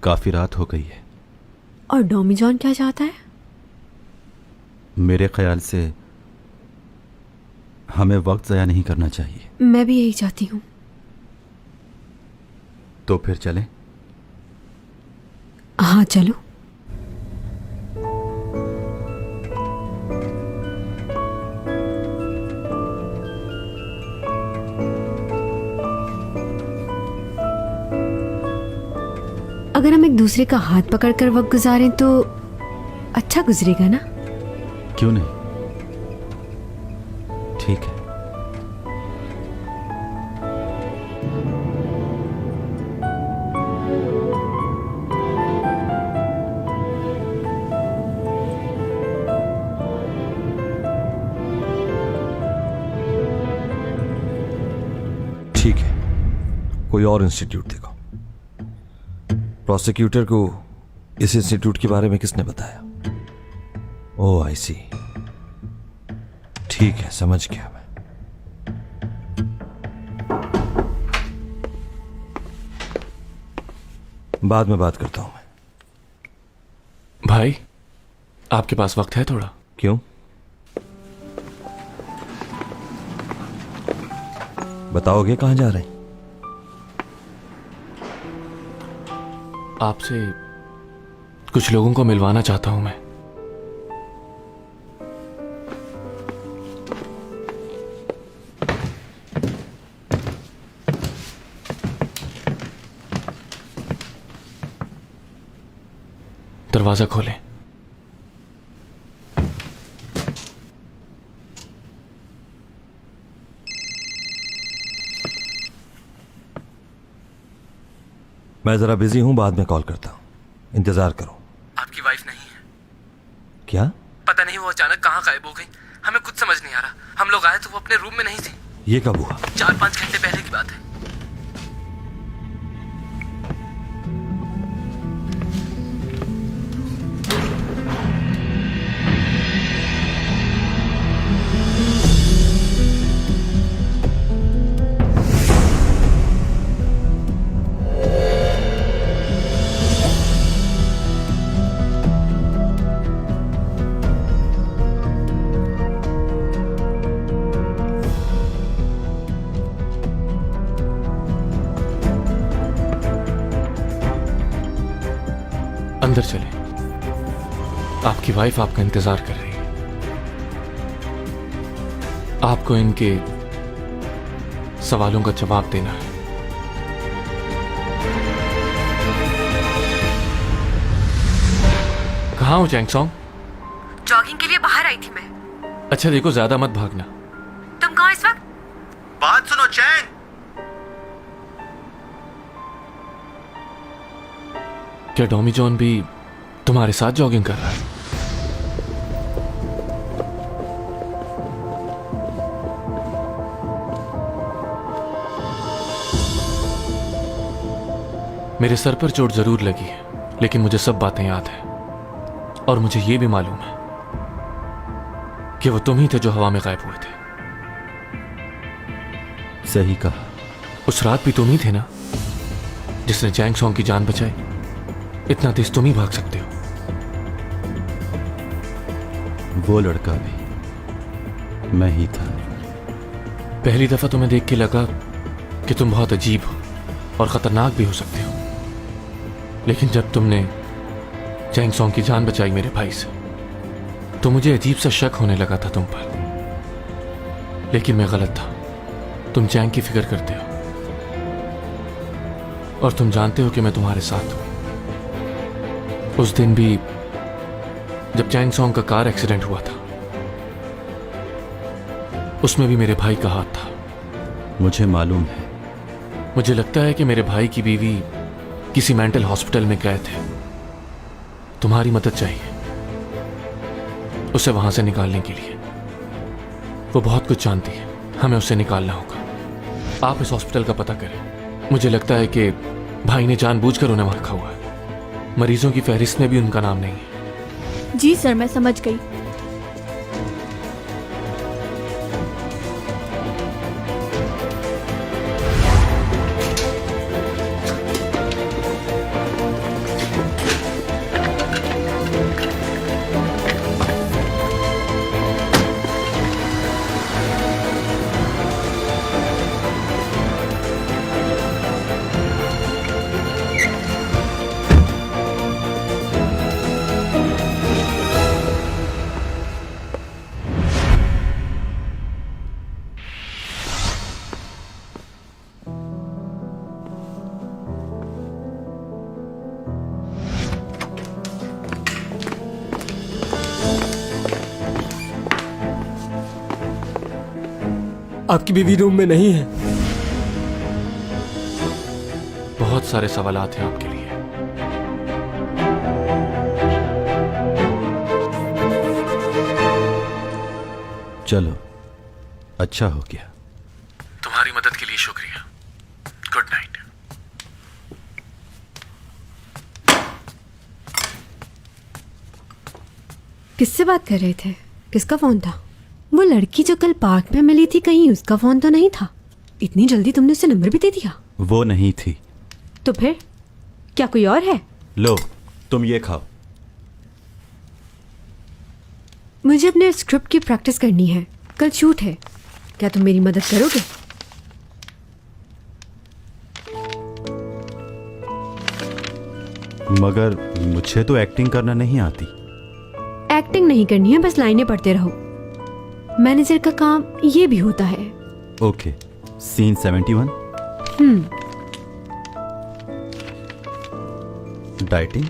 काफी रात हो गई है। और डोमी जॉन क्या चाहता है? मेरे ख्याल से हमें वक्त ज़ाया नहीं करना चाहिए। मैं भी यही चाहती हूँ। तो फिर चलें? हाँ चलो। अगर हम एक दूसरे का हाथ पकड़कर वक्त गुजारें तो अच्छा गुजरेगा ना? क्यों नहीं? ठीक है। ठीक है, कोई और इंस्टीट्यूट देखो। प्रोसिक्यूटर को इस इंस्टीट्यूट के बारे में किसने बताया? ओह आई सी। ठीक है, समझ गया मैं। बाद में बात करता हूं मैं। भाई, आपके पास वक्त है थोड़ा? क्यों? बताओगे कहां जा रहे हैं? आपसे कुछ लोगों को मिलवाना चाहता हूं मैं। दरवाजा खोलें। मैं जरा बिजी हूं, बाद में कॉल करता हूं, इंतजार करो। आपकी वाइफ नहीं है। क्या? पता नहीं वो अचानक कहाँ गायब हो गई, हमें कुछ समझ नहीं आ रहा। हम लोग आए तो वो अपने रूम में नहीं थी। ये कब हुआ? 4-5 घंटे पहले की बात है। अंदर चले, आपकी वाइफ आपका इंतजार कर रही है। आपको इनके सवालों का जवाब देना है। कहाँ हो जैंगसोंग? जॉगिंग के लिए बाहर आई थी मैं। अच्छा देखो, ज्यादा मत भागना। तुम कहाँ इस वक्त? बात सुनो चैंग। क्या टॉमी जॉन भी तुम्हारे साथ जॉगिंग कर रहा है? मेरे सर पर चोट जरूर लगी है, लेकिन मुझे सब बातें याद है। और मुझे यह भी मालूम है कि वो तुम ही थे जो हवा में गायब हुए थे। सही कहा। उस रात भी तुम ही थे ना जिसने जैंगसोंग की जान बचाई? इतना तेज तुम ही भाग सकते हो। वो लड़का भी मैं ही था। पहली दफा तुम्हें देख के लगा कि तुम बहुत अजीब हो और खतरनाक भी हो सकते हो, लेकिन जब तुमने जैंगसोंग की जान बचाई मेरे भाई से, तो मुझे अजीब सा शक होने लगा था तुम पर। लेकिन मैं गलत था। तुम जैंग की फिक्र करते हो और तुम जानते हो कि मैं तुम्हारे साथ हूं। उस दिन भी जब जैंगसोंग का कार एक्सीडेंट हुआ था, उसमें भी मेरे भाई का हाथ था। मुझे मालूम है। मुझे लगता है कि मेरे भाई की बीवी किसी मेंटल हॉस्पिटल में कैद है। तुम्हारी मदद चाहिए उसे वहां से निकालने के लिए। वो बहुत कुछ जानती है, हमें उसे निकालना होगा। आप इस हॉस्पिटल का पता करें। मुझे लगता है कि भाई ने जानबूझकर उन्हें वहां रखा हुआ है। मरीजों की फहरिस्त में भी उनका नाम नहीं है। जी सर, मैं समझ गई। आपकी बीवी रूम में नहीं है। बहुत सारे सवालात हैं आपके लिए। चलो, अच्छा हो गया। तुम्हारी मदद के लिए शुक्रिया। Good night. किससे बात कर रहे थे? किसका फोन था? वो लड़की जो कल पार्क में मिली थी, कहीं उसका फोन तो नहीं था? इतनी जल्दी तुमने उसे नंबर भी दे दिया? वो नहीं थी। तो फिर क्या कोई और है? लो, तुम ये खाओ। मुझे अपने स्क्रिप्ट की प्रैक्टिस करनी है, कल शूट है। क्या तुम मेरी मदद करोगे? मगर मुझे तो एक्टिंग करना नहीं आती। एक्टिंग नहीं करनी है, बस लाइनें पढ़ते रहो। मैनेजर का काम ये भी होता है। Okay, scene 71। डाइटिंग?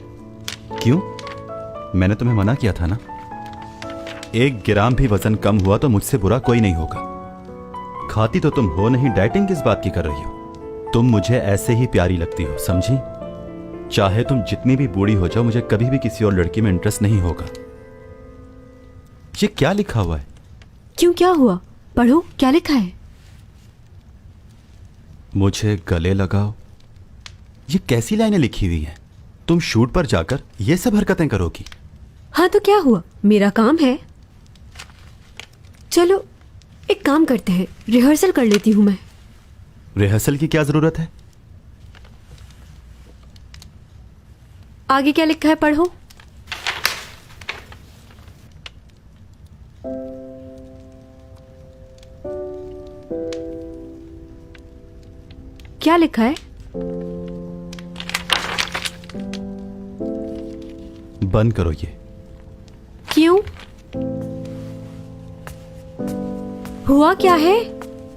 क्यों? मैंने तुम्हें मना किया था ना। 1 ग्राम भी वजन कम हुआ तो मुझसे बुरा कोई नहीं होगा। खाती तो तुम हो नहीं, डाइटिंग किस बात की कर रही हो? तुम मुझे ऐसे ही प्यारी लगती हो, समझी? चाहे तुम जितनी भी बूढ़ी हो जाओ, मुझे कभी भी किसी और लड़की में इंटरेस्ट नहीं होगा। ये क्या लिखा हुआ है? क्यों, क्या हुआ? पढ़ो, क्या लिखा है? मुझे गले लगाओ। ये कैसी लाइनें लिखी हुई हैं? तुम शूट पर जाकर ये सब हरकतें करोगी? हाँ तो क्या हुआ, मेरा काम है। चलो एक काम करते हैं, रिहर्सल कर लेती हूं मैं। रिहर्सल की क्या जरूरत है? आगे क्या लिखा है पढ़ो। क्या लिखा है? बंद करो ये। क्यों? हुआ क्या है?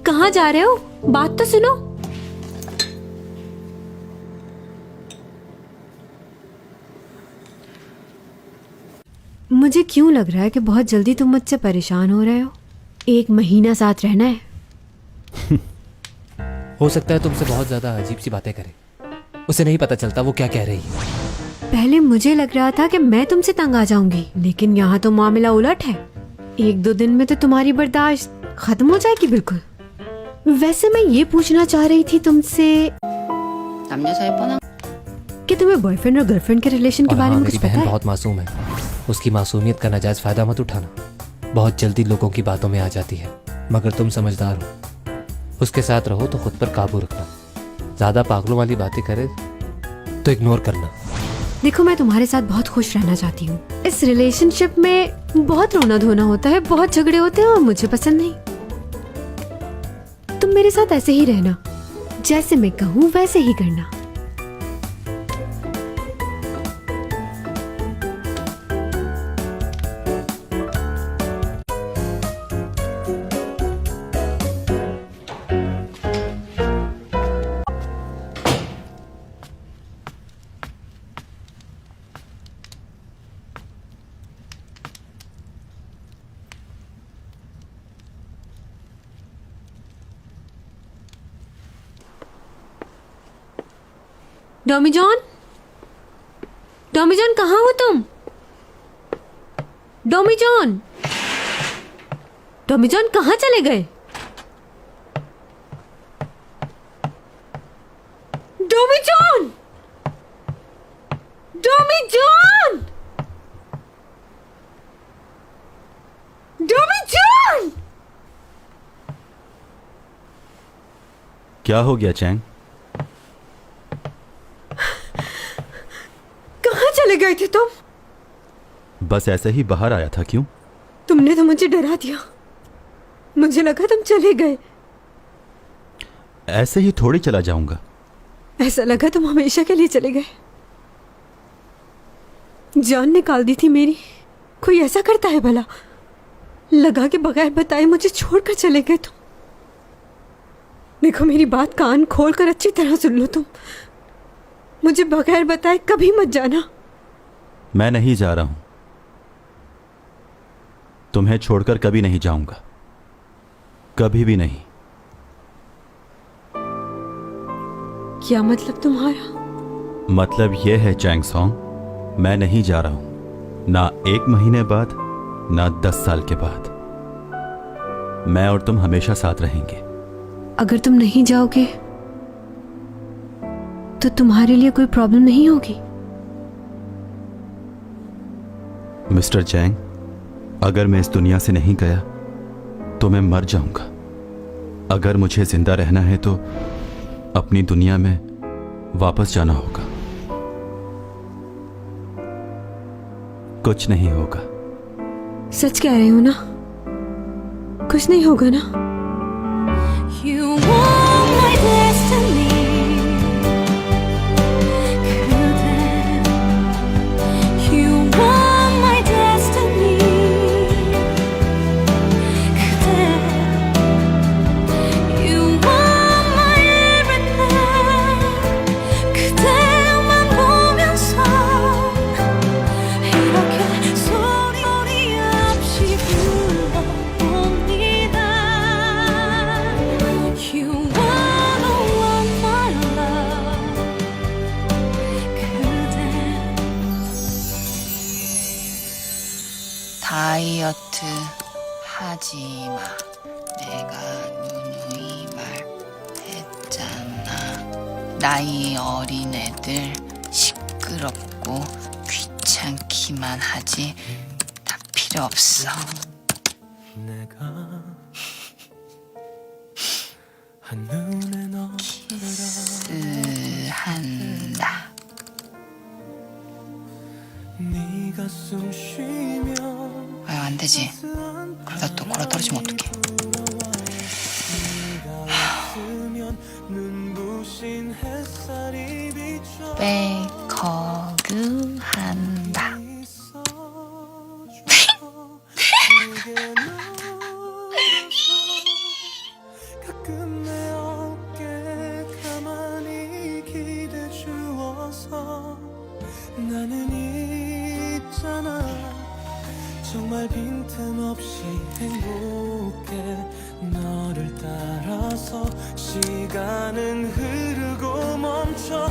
कहाँ जा रहे हो? बात तो सुनो। मुझे क्यों लग रहा है कि बहुत जल्दी तुम मुझसे परेशान हो रहे हो। 1 महीना साथ रहना है। हो सकता है तुमसे बहुत ज्यादा अजीब सी बातें करे, उसे नहीं पता चलता वो क्या कह रही है। पहले मुझे लग रहा था कि मैं तुमसे तंग आ जाऊंगी, लेकिन यहाँ तो मामला उलट है। 1-2 दिन में तो तुम्हारी बर्दाश्त खत्म हो जाएगी बिल्कुल। वैसे मैं ये पूछना चाह रही थी तुमसे कि तुम्हें बॉयफ्रेंड और गर्लफ्रेंड के रिलेशन के और बारे हाँ, में मेरी कुछ पता बहन है? बहुत मासूम है, उसकी मासूमियत का नाजायज फायदा मत उठाना। बहुत जल्दी लोगों की बातों में आ जाती है, मगर तुम समझदार हो, उसके साथ रहो तो खुद पर काबू रखना। ज्यादा पागलों वाली बातें करे तो इग्नोर करना। देखो, मैं तुम्हारे साथ बहुत खुश रहना चाहती हूँ। इस रिलेशनशिप में बहुत रोना धोना होता है, बहुत झगड़े होते हैं और मुझे पसंद नहीं। तुम मेरे साथ ऐसे ही रहना, जैसे मैं कहूँ वैसे ही करना। डॉमी जॉन, डॉमी जॉन कहाँ हो तुम? डॉमी जॉन, डॉमी जॉन कहाँ चले गए? डॉमी जॉन, डॉमी जॉन, डॉमी जॉन। क्या हो गया चैंग? चले गए थे तुम? बस ऐसे ही बाहर आया था। क्यों? तुमने तो मुझे डरा दिया, मुझे लगा तुम चले गए। ऐसे ही थोड़ी चला जाऊंगा। ऐसा लगा तुम हमेशा के लिए चले गए। जान निकाल दी थी मेरी। कोई ऐसा करता है भला? लगा कि बगैर बताए मुझे छोड़कर चले गए तुम। देखो, मेरी बात कान खोलकर अच्छी तरह सुन लो। तुम मुझे बगैर बताए कभी मत जाना। मैं नहीं जा रहा हूं, तुम्हें छोड़कर कभी नहीं जाऊंगा, कभी भी नहीं। क्या मतलब तुम्हारा? मतलब यह है चैंग सॉन्ग, मैं नहीं जा रहा हूं, ना 1 महीने बाद, ना 10 साल के बाद। मैं और तुम हमेशा साथ रहेंगे। अगर तुम नहीं जाओगे तो तुम्हारे लिए कोई प्रॉब्लम नहीं होगी? मिस्टर चैंग, अगर मैं इस दुनिया से नहीं गया तो मैं मर जाऊंगा। अगर मुझे जिंदा रहना है तो अपनी दुनिया में वापस जाना होगा। कुछ नहीं होगा। सच कह रहे हो ना? कुछ नहीं होगा ना? You are my destiny. You are my destiny. You are my everything. 그대만 보면서 이렇게 소리 없이 불러봅니다. You are the one my love. 그대 다이어트 하지 마. 내가 누누이 말했잖아. 나이 어린 애들 시끄럽고 귀찮기만 하지 다 필요 없어. 키스한다. 왜 안 되지? 그러다 또 골아 떨어지면 어떡해? 백허그한다. 나는 있잖아 정말 빈틈없이 행복해 너를 따라서 시간은 흐르고 멈춰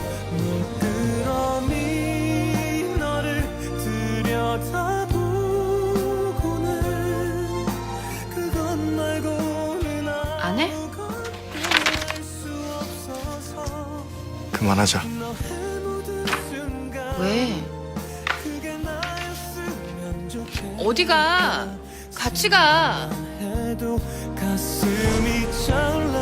물끄러미 너를 들여다보고는 그것 말고는 안 해? 그만하자. 왜? 어디가? 같이 가. 가슴이 차올라